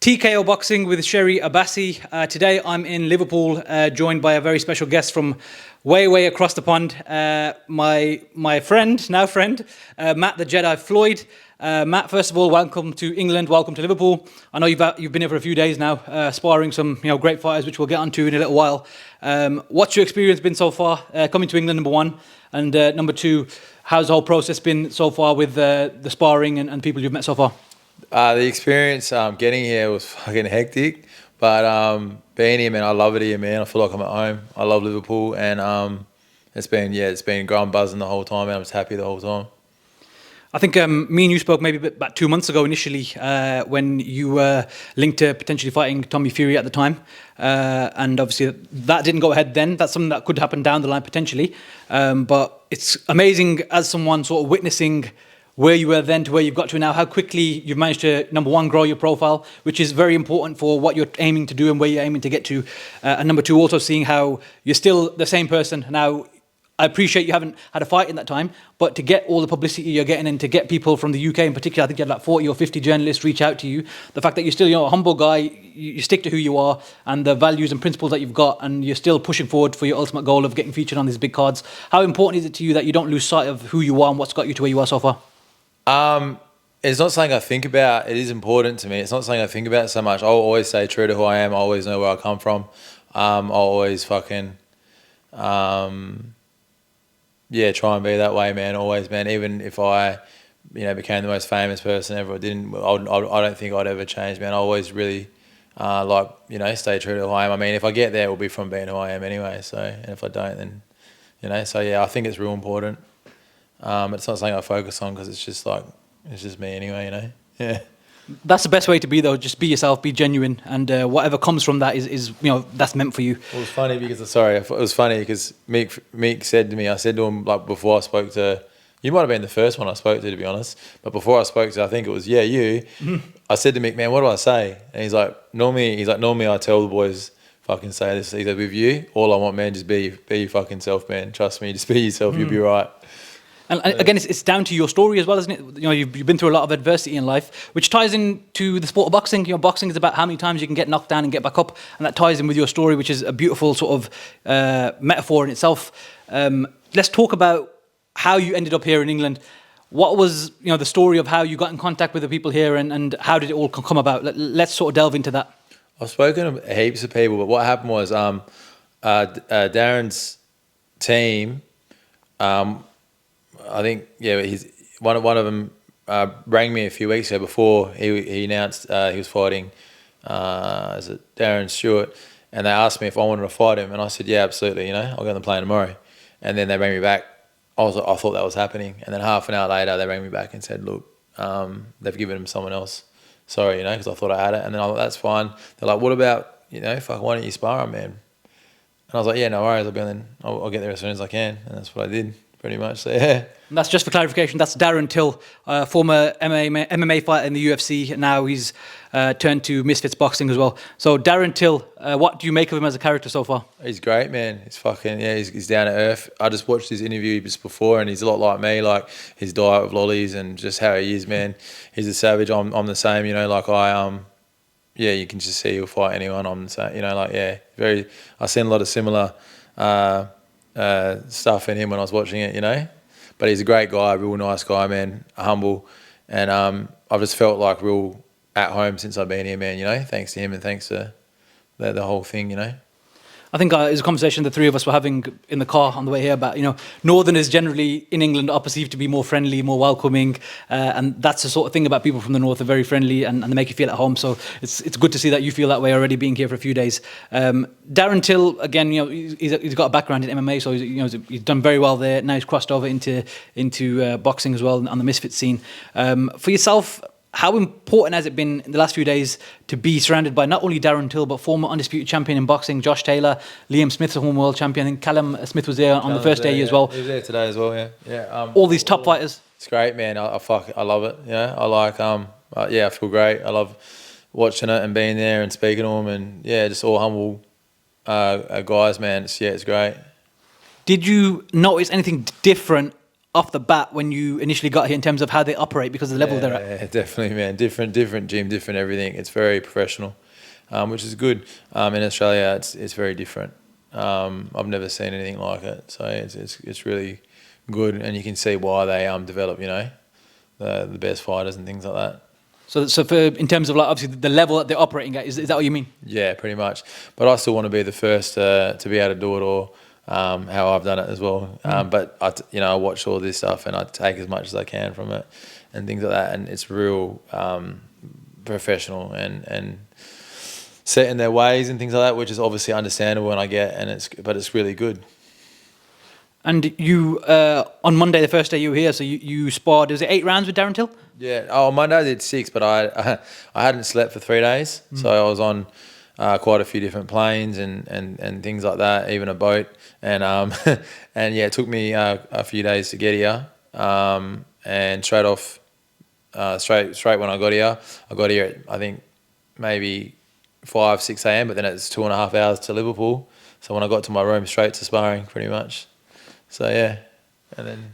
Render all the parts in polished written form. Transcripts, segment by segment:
TKO Boxing with Sherry Abbasi. Today I'm in Liverpool, joined by a very special guest from way across the pond. My friend, Matt the Jedi Floyd. Matt, first of all, welcome to England, welcome to Liverpool. I know you've been here for a few days now, sparring some great fighters, which we'll get onto in a little while. What's your experience been so far coming to England, number one, and number two, how's the whole process been so far with the sparring and people you've met so far? The experience getting here was fucking hectic, but being here, man, I love it here, man. I feel like I'm at home. I love Liverpool, and it's been growing buzzing the whole time, and I was happy the whole time. I think me and you spoke maybe about 2 months ago initially when you were linked to potentially fighting Tommy Fury at the time. And obviously that didn't go ahead then. That's something that could happen down the line potentially. But it's amazing as someone sort of witnessing where you were then to where you've got to now, how quickly you've managed to, number one, grow your profile, which is very important for what you're aiming to do and where you're aiming to get to. And number two, also seeing how you're still the same person. Now, I appreciate you haven't had a fight in that time, but to get all the publicity you're getting and to get people from the UK in particular, I think you had like 40 or 50 journalists reach out to you. The fact that you're still a humble guy, you stick to who you are and the values and principles that you've got, and you're still pushing forward for your ultimate goal of getting featured on these big cards. How important is it to you that you don't lose sight of who you are and what's got you to where you are so far? It's not something I think about. It is important to me. It's not something I think about so much. I'll always stay true to who I am. I always know where I come from. I'll always fucking, try and be that way, man. Always, man. Even if I, became the most famous person ever, I don't think I'd ever change, man. I always really, stay true to who I am. I mean, if I get there, it will be from being who I am anyway. So, and if I don't, then, I think it's real important. It's not something I focus on because it's just me anyway, Yeah. That's the best way to be though. Just be yourself, be genuine, and whatever comes from that is that's meant for you. Well, it was funny because Meek said to me, I said to him before I spoke to, you might have been the first one I spoke to be honest, but before I spoke to, I think it was you. Mm-hmm. I said to Meek, man, what do I say? And he's like, normally I tell the boys, fucking say this. He's like, with you, all I want, man, just be your fucking self, man. Trust me, just be yourself. You'll be right. And again, it's down to your story as well, isn't it? You've been through a lot of adversity in life, which ties into the sport of boxing. Boxing is about how many times you can get knocked down and get back up, and that ties in with your story, which is a beautiful sort of metaphor in itself. Let's talk about how you ended up here in England. What was the story of how you got in contact with the people here, and how did it all come about? Let's sort of delve into that. I've spoken to heaps of people, but what happened was Darren's team. I think he's one of them rang me a few weeks ago before he announced he was fighting Darren Stewart, and they asked me if I wanted to fight him, and I said yeah, absolutely, I'll go on the plane tomorrow. And then they rang me back. I thought that was happening, and then half an hour later they rang me back and said, look, they've given him someone else. Sorry, because I thought I had it. And then I thought that's fine. They're like, what about why don't you spar him, man? And I was like, yeah, no worries. I'll get there as soon as I can, and that's what I did. Pretty much, so yeah. And that's just for clarification. That's Darren Till, former MMA fighter in the UFC. Now he's turned to Misfits boxing as well. So Darren Till, what do you make of him as a character so far? He's great, man. He's fucking he's down to earth. I just watched his interview just before, and he's a lot like me. Like his diet of lollies and just how he is, man. He's a savage. I'm the same. You can just see he'll fight anyone. I'm the same. Very. I've seen a lot of similar. Stuff in him when I was watching it, but he's a great guy, real nice guy, man, humble, and I've just felt like real at home since I've been here, man, thanks to him and thanks to the whole thing, I think it was a conversation the three of us were having in the car on the way here about, Northerners generally in England are perceived to be more friendly, more welcoming, and that's the sort of thing about people from the north. Are very friendly and they make you feel at home. So it's good to see that you feel that way already being here for a few days. Darren Till, again, he's got a background in MMA, so he's done very well there. Now he's crossed over into boxing as well on the Misfits scene. For yourself, how important has it been in the last few days to be surrounded by not only Darren Till, but former undisputed champion in boxing, Josh Taylor, Liam Smith's a former world champion, and Callum Smith was there on the first day as well. He was there today as well, yeah. All these top fighters. It's great, man. I love it. I like, I feel great. I love watching it and being there and speaking to them, and just all humble guys, man. It's great. Did you notice anything different off the bat when you initially got here in terms of how they operate because of the level they're at? Yeah, definitely, man. Different gym, different everything. It's very professional, which is good. In Australia, it's very different. I've never seen anything like it, so it's really good, and you can see why they develop, the best fighters and things like that. So for in terms of like obviously the level that they're operating at, is that what you mean? Yeah, pretty much. But I still want to be the first to be able to do it all, how I've done it as well. But I watch all this stuff and I take as much as I can from it and things like that. And it's real professional and set in their ways and things like that, which is obviously understandable and I get. But it's really good. And you on Monday, the first day you were here, so you sparred. Was it 8 rounds with Darren Till? Yeah. Oh, Monday I did 6, but I hadn't slept for 3 days, so I was on quite a few different planes and things like that, even a boat, and and yeah, it took me a few days to get here, and straight when I got here at, I think maybe 5-6 a.m. But then it's 2.5 hours to Liverpool, so when I got to my room, straight to sparring, pretty much. So yeah, and then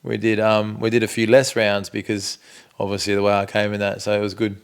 we did a few less rounds because obviously the way I came in that, so it was good.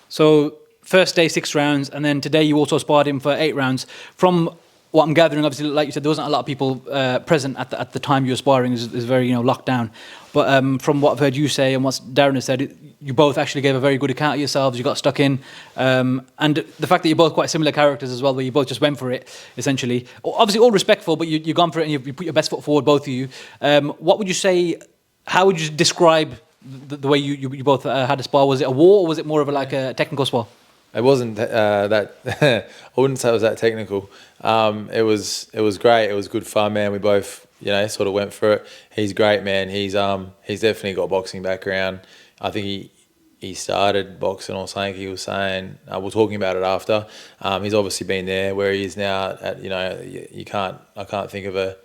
So first day 6 rounds, and then today you also sparred him for 8 rounds. From what I'm gathering, obviously, like you said, there wasn't a lot of people present at the time you were sparring. It was very locked down. But from what I've heard you say and what Darren has said, you both actually gave a very good account of yourselves. You got stuck in, and the fact that you're both quite similar characters as well, where you both just went for it essentially. Obviously, all respectful, but you've gone for it and you put your best foot forward, both of you. What would you say? How would you describe the way you both had a spar? Was it a war, or was it more of a technical spar? It wasn't that. I wouldn't say it was that technical. It was great. It was good fun, man. We both, sort of went for it. He's great, man. He's definitely got a boxing background. I think he started boxing or something. He was saying we're talking about it after. He's obviously been there where he is now. I can't think of a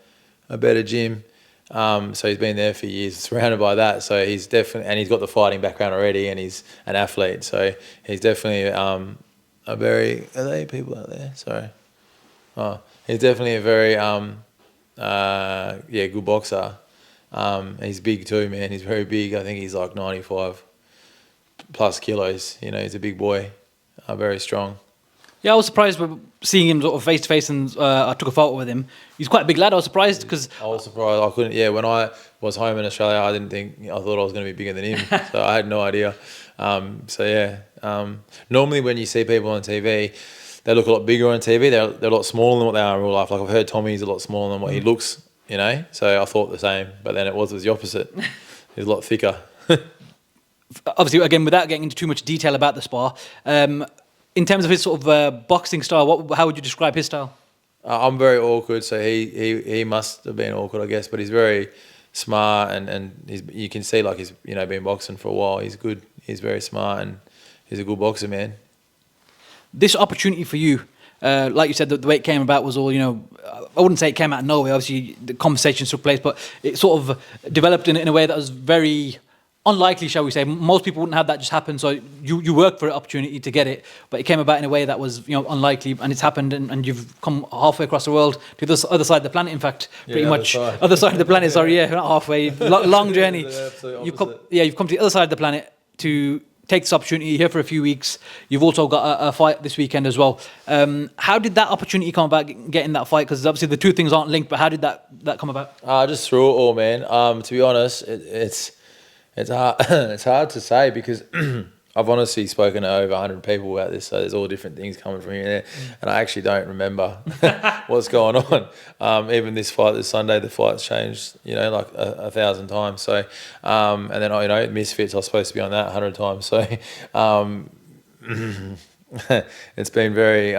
better gym. So he's been there for years, surrounded by that. So he's definitely, and he's got the fighting background already, and he's an athlete. So he's definitely a very. Are they people out there? Sorry. Oh, he's definitely a very good boxer. He's big too, man. He's very big. I think he's like 95 plus kilos. He's a big boy, very strong. Yeah, I was surprised with seeing him sort of face to face, and I took a photo with him. He's quite a big lad. I was surprised because I was surprised. I couldn't. Yeah, when I was home in Australia, I didn't think. I thought I was going to be bigger than him, so I had no idea. Normally when you see people on TV, they look a lot bigger on TV. They're a lot smaller than what they are in real life. Like I've heard Tommy's a lot smaller than what he looks. So I thought the same, but then it was the opposite. He's a lot thicker. Obviously, again, without getting into too much detail about the spar. In terms of his sort of boxing style, how would you describe his style? I'm very awkward, so he must have been awkward, I guess. But he's very smart, and you can see like he's been boxing for a while. He's good. He's very smart, and he's a good boxer, man. This opportunity for you, like you said, the way it came about was all I wouldn't say it came out of nowhere. Obviously, the conversations took place, but it sort of developed in a way that was very unlikely, shall we say. Most people wouldn't have that just happen. So you worked for an opportunity to get it, but it came about in a way that was unlikely, and it's happened, and you've come halfway across the world to the other side of the planet. In fact, pretty much other side of the planet. Sorry, yeah, not halfway. Long journey. You've come to the other side of the planet to take this opportunity here for a few weeks. You've also got a fight this weekend as well. How did that opportunity come about, getting that fight? Because obviously the two things aren't linked, but how did that come about? Just through it all, man. To be honest, it's hard. It's hard to say because I've honestly spoken to over 100 people about this, so there's all different things coming from here and there, and I actually don't remember what's going on. Even this fight this Sunday, the fight's changed, like 1,000 times. So, and then Misfits, I was supposed to be on that 100 times. So, it's been very.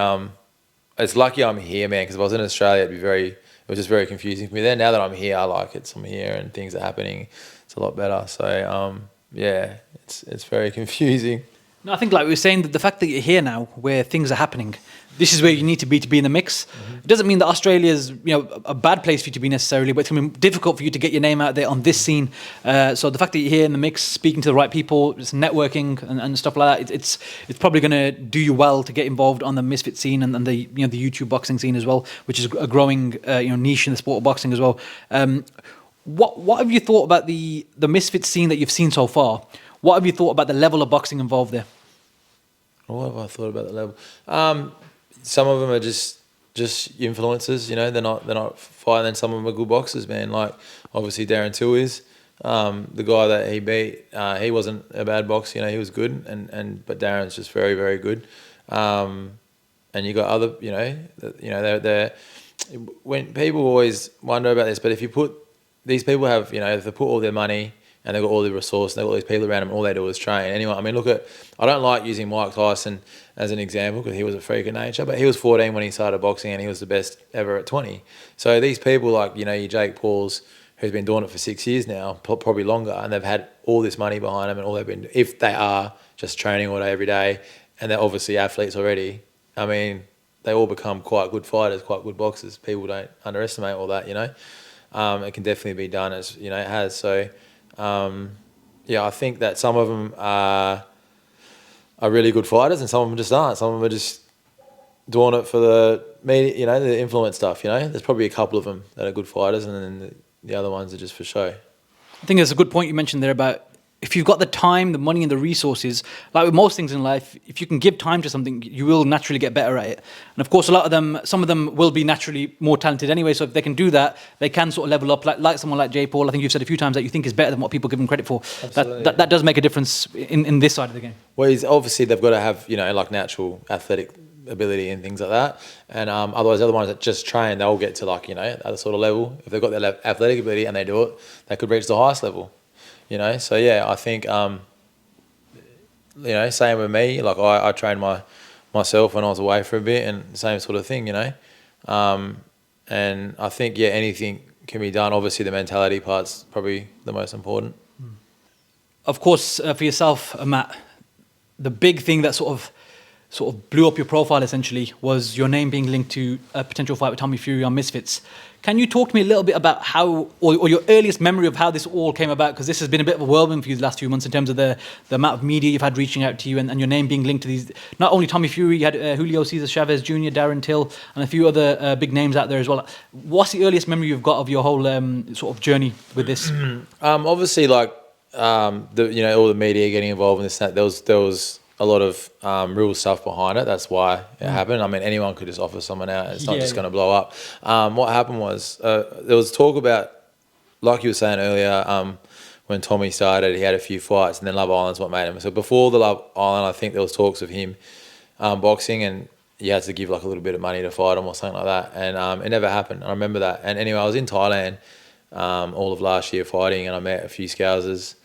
It's lucky I'm here, man. Because if I was in Australia, it was just very confusing for me there. Now that I'm here, I like it. So I'm here and things are happening. It's a lot better. So it's very confusing. No, I think like we were saying, that the fact that you're here now, where things are happening, this is where you need to be in the mix. Mm-hmm. It doesn't mean that Australia is a bad place for you to be necessarily, but it's going to be difficult for you to get your name out there on this scene. So the fact that you're here in the mix, speaking to the right people, just networking and stuff like that, it's probably going to do you well to get involved on the Misfit scene and the the YouTube boxing scene as well, which is a growing niche in the sport of boxing as well. What have you thought about the Misfits scene that you've seen so far? What have you thought about the level of boxing involved there? What have I thought about the level? Some of them are just influencers, you know. They're not fighting. And some of them are good boxers, man. Like obviously Darren Till is the guy that he beat. He wasn't a bad boxer, you know. He was good, but Darren's just very very good. And you got other, you know, they're when people always wonder about this, but if you put these people have, you know, if they put all their money and they've got all the resources, they've got all these people around them, all they do is train. Anyway, I mean, I don't like using Mike Tyson as an example because he was a freak of nature, but he was 14 when he started boxing and he was the best ever at 20. So these people like, you know, your Jake Pauls, who's been doing it for 6 years now, probably longer, and they've had all this money behind them and all they've been, if they are just training all day, every day, and they're obviously athletes already, I mean, they all become quite good fighters, quite good boxers. People don't underestimate all that, you know. It can definitely be done, as you know, it has. So, yeah, I think that some of them are really good fighters, and some of them just aren't. Some of them are just doing it for the media, you know, the influence stuff. You know, there's probably a couple of them that are good fighters, and then the other ones are just for show. I think there's a good point you mentioned there about if you've got the time, the money, and the resources. Like with most things in life, if you can give time to something, you will naturally get better at it. And of course, some of them will be naturally more talented anyway. So if they can do that, they can sort of level up. Like someone like Jay Paul, I think you've said a few times that you think is better than what people give him credit for. That does make a difference in this side of the game. Well, obviously they've got to have, you know, like natural athletic ability and things like that, and otherwise the other ones that just train, they'll get to like, you know, other sort of level. If they've got their athletic ability and they do it, they could reach the highest level, you know. So yeah, I think you know, same with me, like I trained myself when I was away for a bit, and the same sort of thing, you know. And I think, yeah, anything can be done. Obviously the mentality part's probably the most important. Of course, for yourself, Matt, the big thing that sort of blew up your profile essentially was your name being linked to a potential fight with Tommy Fury on Misfits. Can you talk to me a little bit about how, or your earliest memory of how this all came about? Because this has been a bit of a whirlwind for you the last few months in terms of the amount of media you've had reaching out to you and your name being linked to these, not only Tommy Fury, you had Julio Cesar Chavez Jr., Darren Till, and a few other big names out there as well. What's the earliest memory you've got of your whole sort of journey with this? Obviously, like, you know, all the media getting involved in this, there was a lot of real stuff behind it. That's why it happened. I mean, anyone could just offer someone out. It's not just going to blow up. What happened was there was talk about, like you were saying earlier, when Tommy started, he had a few fights, and then Love Island's what made him. So before the Love Island, I think there was talks of him boxing, and you had to give like a little bit of money to fight him or something like that. And it never happened. I remember that. And anyway, I was in Thailand all of last year fighting, and I met a few Scousers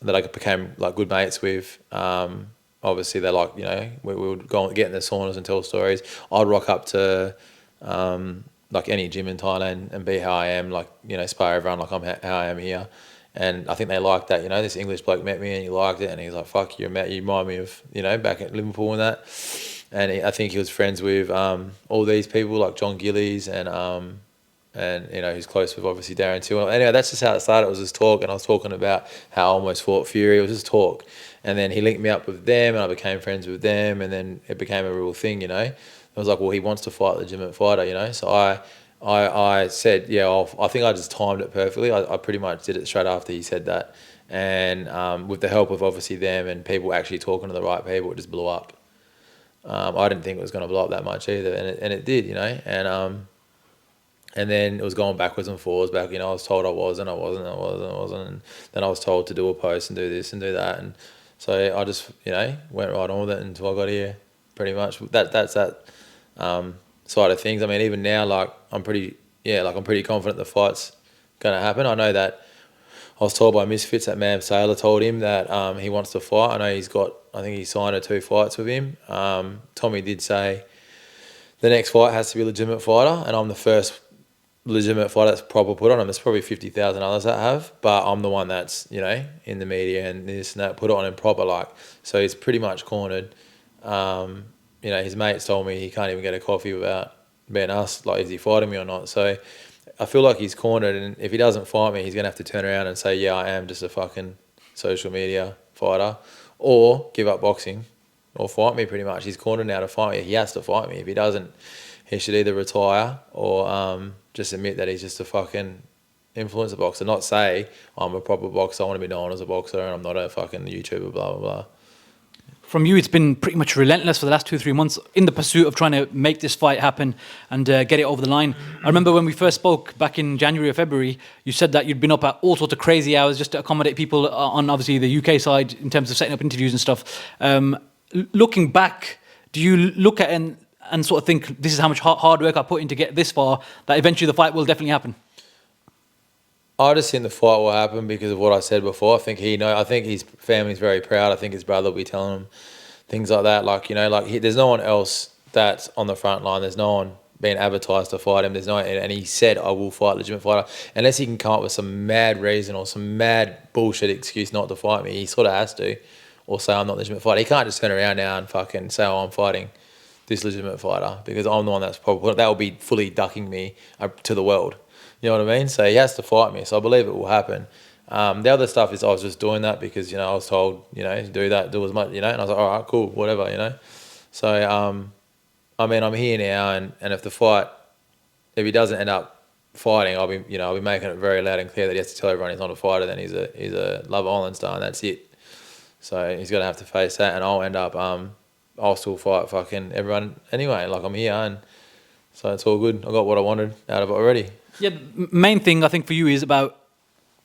that I became like good mates with. Obviously, they're like, you know, we would go and get in the saunas and tell stories. I'd rock up to like any gym in Thailand and be how I am, like, you know, spar everyone like I'm how I am here. And I think they liked that, you know. This English bloke met me and he liked it, and he's like, "Fuck you, Matt. You remind me of, you know, back at Liverpool and that." And I think he was friends with all these people like John Gillies and you know, he's close with obviously Darren Till. Anyway, that's just how it started. It was just talk, and I was talking about how I almost fought Fury. It was just talk, and then he linked me up with them, and I became friends with them, and then it became a real thing, you know. I was like, well, he wants to fight a legitimate fighter, you know. So I said, yeah, I think I just timed it perfectly. I pretty much did it straight after he said that, and with the help of obviously them and people actually talking to the right people, it just blew up. I didn't think it was going to blow up that much either, and it did, you know, and then it was going backwards and forwards. Back, you know, I was told I wasn't, and then I was told to do a post and do this and do that, and so I just, you know, went right on with it until I got here. Pretty much that's that side of things. I mean, even now, like I'm pretty confident the fight's gonna happen. I know that I was told by Misfits that Mam Saylor told him that he wants to fight. I know I think he signed 2 fights with him. Tommy did say the next fight has to be a legitimate fighter, and I'm the first legitimate fighter that's proper put on him. There's probably 50,000 others that have, but I'm the one that's, you know, in the media and this and that, put it on him proper, like. So he's pretty much cornered. You know, his mates told me he can't even get a coffee without being asked, like, is he fighting me or not? So I feel like he's cornered, and if he doesn't fight me, he's going to have to turn around and say, yeah, I am just a fucking social media fighter, or give up boxing or fight me. Pretty much he's cornered now to fight me. He has to fight me. If he doesn't he should either retire or just admit that he's just a fucking influencer boxer. Not say I'm a proper boxer, I want to be known as a boxer, and I'm not a fucking YouTuber, blah blah blah. From you, it's been pretty much relentless for the last 2-3 months in the pursuit of trying to make this fight happen and get it over the line. I remember when we first spoke back in January or February, you said that you'd been up at all sorts of crazy hours just to accommodate people on obviously the UK side in terms of setting up interviews and stuff. Looking back, do you look at it and sort of think this is how much hard work I put in to get this far, that eventually the fight will definitely happen? I just think the fight will happen because of what I said before. I think his family's very proud. I think his brother will be telling him things like that. Like, you know, like there's no one else that's on the front line. There's no one being advertised to fight him. There's no, and he said, I will fight a legitimate fighter. Unless he can come up with some mad reason or some mad bullshit excuse not to fight me, he sort of has to. Or say I'm not a legitimate fighter. He can't just turn around now and fucking say, oh, I'm fighting this legitimate fighter because I'm the one that's probably, that will be fully ducking me to the world. You know what I mean? So he has to fight me. So I believe it will happen. The other stuff is I was just doing that because, you know, I was told, you know, do that, do as much, you know, and I was like, all right, cool, whatever, you know. So, I mean, I'm here now, and if he doesn't end up fighting, I'll be making it very loud and clear that he has to tell everyone he's not a fighter, then he's a Love Island star, and that's it. So he's going to have to face that, and I'll end up, I'll still fight fucking everyone anyway. Like, I'm here, and so it's all good. I got what I wanted out of it already. Yeah, main thing I think for you is about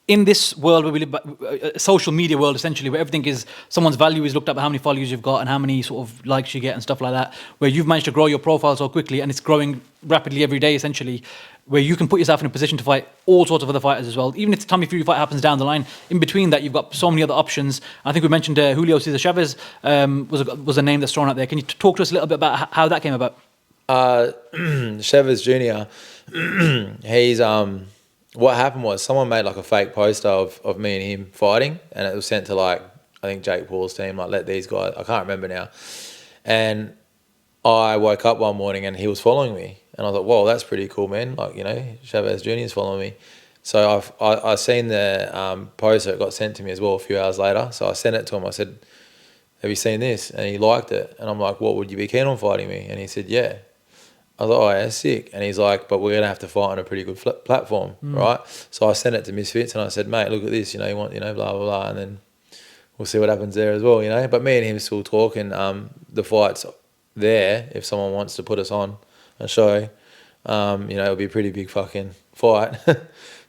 in this world where we live, a social media world essentially, where everything is someone's value is looked up at how many followers you've got and how many sort of likes you get and stuff like that. Where you've managed to grow your profile so quickly and it's growing rapidly every day essentially, where you can put yourself in a position to fight all sorts of other fighters as well. Even if the Tommy Fury fight happens down the line, in between that you've got so many other options. I think we mentioned Julio Cesar Chavez was a name that's thrown out there. Can you talk to us a little bit about how that came about? Chavez Jr. He's what happened was someone made like a fake poster of me and him fighting, and it was sent to like I think Jake Paul's team, like let these guys, I can't remember now. And I woke up one morning and he was following me, and I was like, whoa, that's pretty cool, man. Like, you know, Chavez Jr. is following me. So I seen the poster, it got sent to me as well a few hours later. So I sent it to him. I said, have you seen this? And he liked it. And I'm like, what, would you be keen on fighting me? And he said, yeah. I was like, oh, yeah, sick. And he's like, but we're going to have to fight on a pretty good platform, right? So I sent it to Misfits and I said, mate, look at this, you know, you want, you know, blah, blah, blah. And then we'll see what happens there as well, you know. But me and him still talking. The fight's there if someone wants to put us on a show. You know, it'll be a pretty big fucking fight.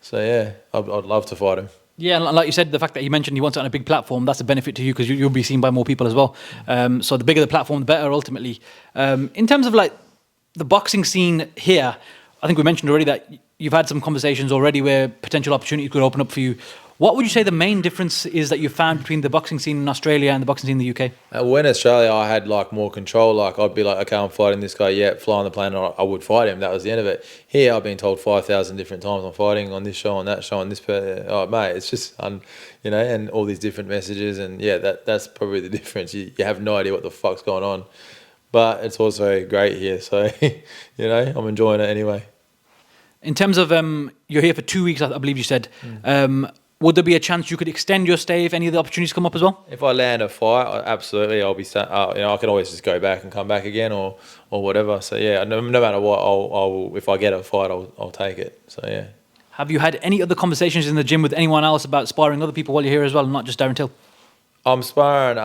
So, yeah, I'd love to fight him. Yeah, like you said, the fact that he mentioned he wants it on a big platform, that's a benefit to you because you'll be seen by more people as well. So the bigger the platform, the better ultimately. In terms of like the boxing scene here, I think we mentioned already that you've had some conversations already where potential opportunities could open up for you. What would you say the main difference is that you've found between the boxing scene in Australia and the boxing scene in the UK? When in Australia, I had like more control. Like I'd be like, okay, I'm fighting this guy. Yeah, fly on the plane, and I would fight him. That was the end of it. Here, I've been told 5,000 different times I'm fighting on this show, on that show, on this. Oh, mate, it's just, you know, and all these different messages, and yeah, that's probably the difference. You have no idea what the fuck's going on, but it's also great here. So, you know, I'm enjoying it anyway. In terms of you're here for 2 weeks, I believe you said. Would there be a chance you could extend your stay if any of the opportunities come up as well? If I land a fight, absolutely, I'll be. You know, I can always just go back and come back again, or whatever. So yeah, no matter what, I'll if I get a fight, I'll take it. So yeah. Have you had any other conversations in the gym with anyone else about sparring other people while you're here as well, not just Darren Till? I'm sparring.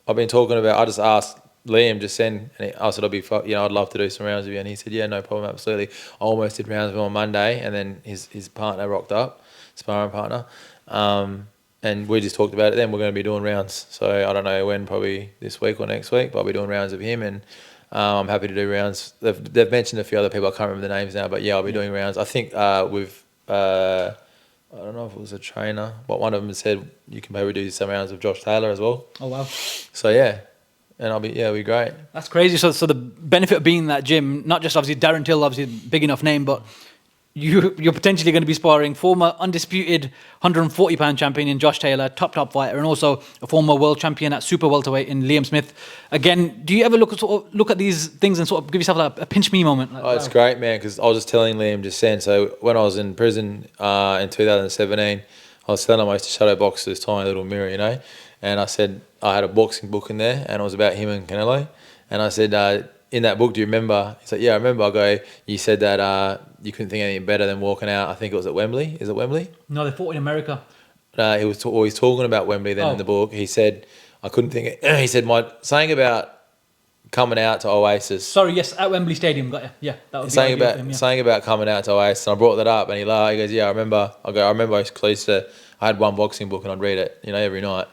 I've been talking about. I just asked Liam just send, and I said I'd love to do some rounds with you, and he said yeah, no problem, absolutely. I almost did rounds with him on Monday, and then his partner rocked up. Sparring partner, and we just talked about it then. We're going to be doing rounds, so I don't know when, probably this week or next week, but I'll be doing rounds with him, and I'm happy to do rounds. They've mentioned a few other people, I can't remember the names now, but yeah, I'll be doing rounds. I think with I don't know if it was a trainer, but one of them said you can maybe do some rounds with Josh Taylor as well. Oh wow. So yeah, and it'll be great. That's crazy. So the benefit of being in that gym, not just obviously Darren Till, obviously a big enough name, but you're potentially going to be sparring former undisputed 140-pound champion in Josh Taylor, top fighter, and also a former world champion at super welterweight in Liam Smith. Again, do you ever look at these things and sort of give yourself a pinch me moment? Like, it's great, man, because I was just telling Liam just then. So when I was in prison in 2017, I was telling him I used to shadow box this tiny little mirror, you know, and I said I had a boxing book in there, and it was about him and Canelo, and I said, in that book, do you remember? He's like, yeah, I remember. I go, you said that you couldn't think anything better than walking out. I think it was at Wembley. Is it Wembley? No, they fought in America. He was always talking about Wembley then in the book. He said, I couldn't think. He said, saying about coming out to Oasis. Sorry, yes, at Wembley Stadium. Got you. Yeah, that was saying about coming out to Oasis. And I brought that up, and he laughed. He goes, yeah, I remember. I remember I used to. I had one boxing book, and I'd read it, every night,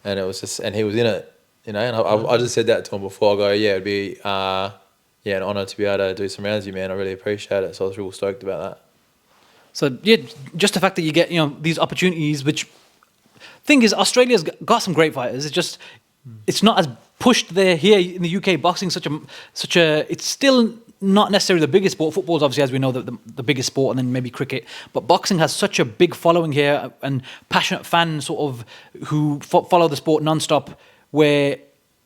and it was just, and he was in it, And I just said that to him before. I go, yeah, it'd be an honour to be able to do some rounds with you, man. I really appreciate it. So I was real stoked about that. So yeah, just the fact that you get these opportunities, which thing is, Australia's got some great fighters. It's just it's not as pushed there here in the UK. Boxing such a it's still not necessarily the biggest sport. Football's obviously, as we know, the biggest sport, and then maybe cricket. But boxing has such a big following here and passionate fans sort of who follow the sport non-stop, where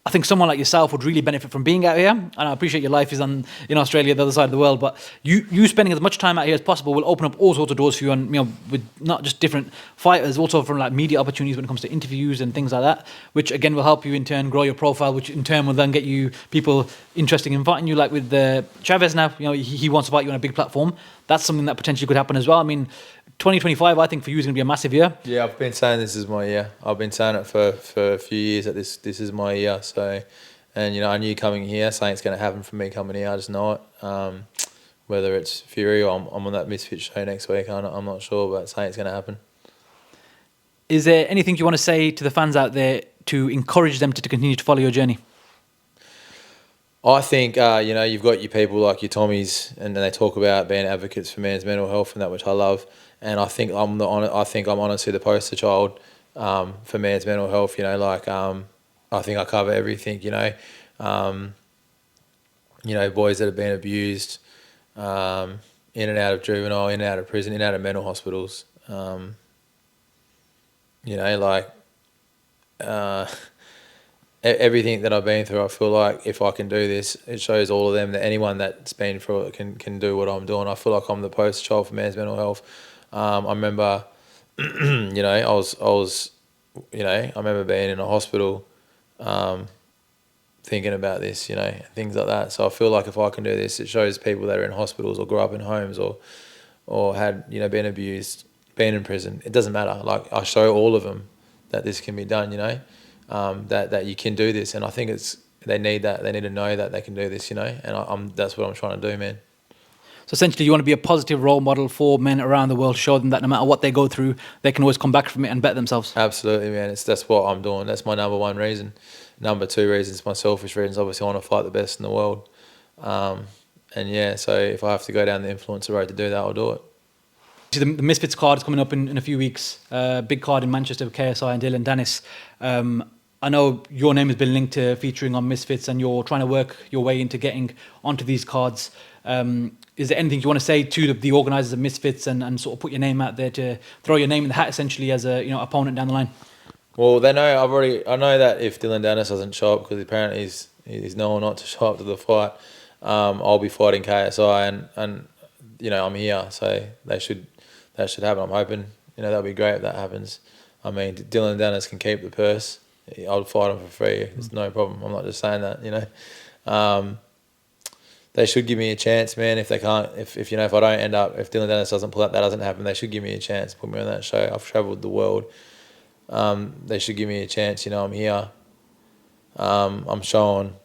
I think someone like yourself would really benefit from being out here. And I appreciate your life is in Australia, the other side of the world, but you spending as much time out here as possible will open up all sorts of doors for you, and with not just different fighters, also from like media opportunities when it comes to interviews and things like that, which again will help you in turn grow your profile, which in turn will then get you people interested in fighting you. Like with Chavez now, he wants to fight you on a big platform. That's something that potentially could happen as well. I mean, 2025, I think for you is going to be a massive year. Yeah, I've been saying this is my year. I've been saying it for a few years that this is my year. So, and I knew coming here, something's going to happen for me coming here. I just know it. Whether it's Fury or I'm on that Misfits show next week, I'm not sure, but something's going to happen. Is there anything you want to say to the fans out there to encourage them to continue to follow your journey? I think you've got your people like your Tommies, and they talk about being advocates for men's mental health and that, which I love. And I think I'm honestly the poster child for men's mental health. I think I cover everything. Boys that have been abused, in and out of juvenile, in and out of prison, in and out of mental hospitals. Everything that I've been through, I feel like if I can do this, it shows all of them that anyone that's been through it can do what I'm doing. I feel like I'm the poster child for men's mental health. I remember, I remember being in a hospital, thinking about this, things like that. So I feel like if I can do this, it shows people that are in hospitals or grew up in homes or had, been abused, been in prison. It doesn't matter. Like, I show all of them that this can be done, that you can do this. And I think they need that. They need to know that they can do this, and that's what I'm trying to do, man. So essentially, you want to be a positive role model for men around the world, show them that no matter what they go through, they can always come back from it and better themselves. Absolutely, man. That's what I'm doing. That's my number one reason. Number two reason is my selfish reasons. Obviously, I want to fight the best in the world. So if I have to go down the influencer road to do that, I'll do it. The Misfits card is coming up in a few weeks. Big card in Manchester with KSI and Dylan Dennis. I know your name has been linked to featuring on Misfits, and you're trying to work your way into getting onto these cards. Is there anything you want to say to the organisers of Misfits and sort of put your name out there to throw your name in the hat essentially as a opponent down the line? Well, they know I know that if Dylan Dennis doesn't show up, because apparently he's known not to show up to the fight, I'll be fighting KSI and I'm here, so that should happen. I'm hoping that'll be great if that happens. I mean, Dylan Dennis can keep the purse. I'll fight him for free. It's no problem. I'm not just saying that. They should give me a chance, man. If they can't, if I don't end up, if Dylan Dennis doesn't pull out, that doesn't happen, they should give me a chance, put me on that show. I've travelled the world. They should give me a chance. I'm here. I'm showing,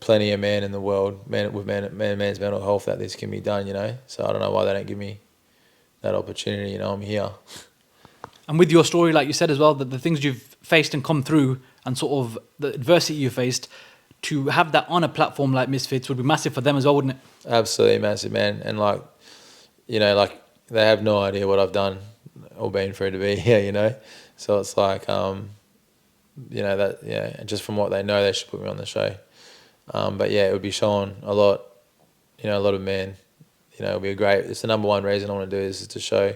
plenty of men in the world, men's mental health, that this can be done. So I don't know why they don't give me that opportunity. I'm here. And with your story, like you said as well, that the things you've faced and come through, and sort of the adversity you faced, to have that on a platform like Misfits would be massive for them as well, wouldn't it? Absolutely massive, man. And they have no idea what I've done or been through to be here, So it's like, just from what they know, they should put me on the show. But yeah, it would be showing a lot, a lot of men. It would be it's the number one reason I want to do this, is to show,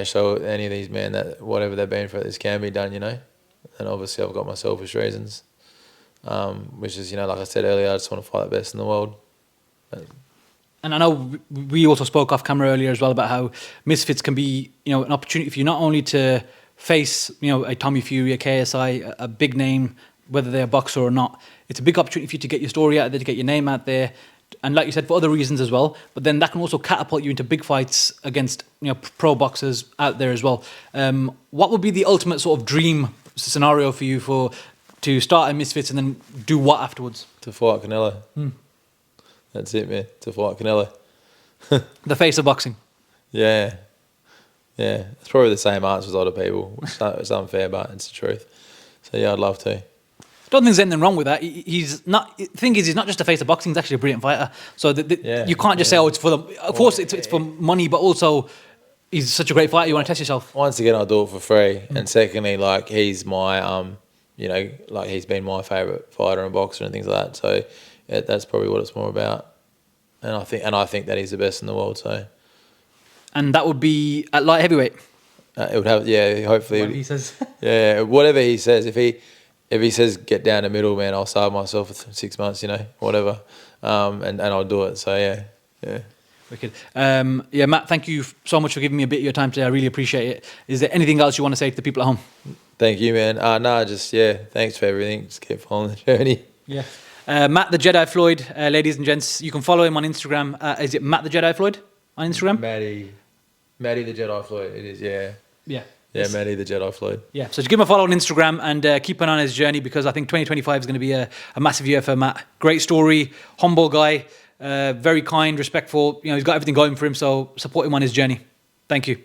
show any of these men that whatever they've been through, this can be done, And obviously I've got my selfish reasons, which is, like I said earlier, I just want to fight the best in the world. And I know we also spoke off camera earlier as well about how Misfits can be, an opportunity for you not only to face, a Tommy Fury, a KSI, a big name whether they're a boxer or not. It's a big opportunity for you to get your story out there, to get your name out there, and like you said, for other reasons as well. But then that can also catapult you into big fights against pro boxers out there as well. What would be the ultimate sort of dream scenario for you to start at Misfits and then do what afterwards? To fight Canelo. That's it, man. To fight Canelo. The face of boxing. Yeah. It's probably the same answer as a lot of people. It's unfair, but it's the truth. So yeah, I'd love to. I don't think there's anything wrong with that. He's not. The thing is, he's not just a face of boxing. He's actually a brilliant fighter. So you can't just say, "Oh, it's for the." Of course, it's for money, but also he's such a great fighter. You want to test yourself. Once again, I'll do it for free, and secondly, like he's my like he's been my favourite fighter and boxer and things like that. So that's probably what it's more about. And I think that he's the best in the world. So. And that would be at light heavyweight. It would have, hopefully. What he says. Yeah, whatever he says. If he says get down the middle, man, I'll starve myself for 6 months, whatever, and I'll do it. So yeah. Wicked. Matt, thank you so much for giving me a bit of your time today. I really appreciate it. Is there anything else you want to say to the people at home? Thank you, man. Thanks for everything. Just keep following the journey. Yeah. Matt the Jedi Floyd, ladies and gents, you can follow him on Instagram. Is it Matt the Jedi Floyd on Instagram? Maddie the Jedi Floyd. It is, yeah. Yeah. Yeah, Maddie the Jedi Floyd. Yeah, so just give him a follow on Instagram and keep an eye on his journey, because I think 2025 is going to be a massive year for Matt. Great story, humble guy, very kind, respectful. He's got everything going for him, so support him on his journey. Thank you.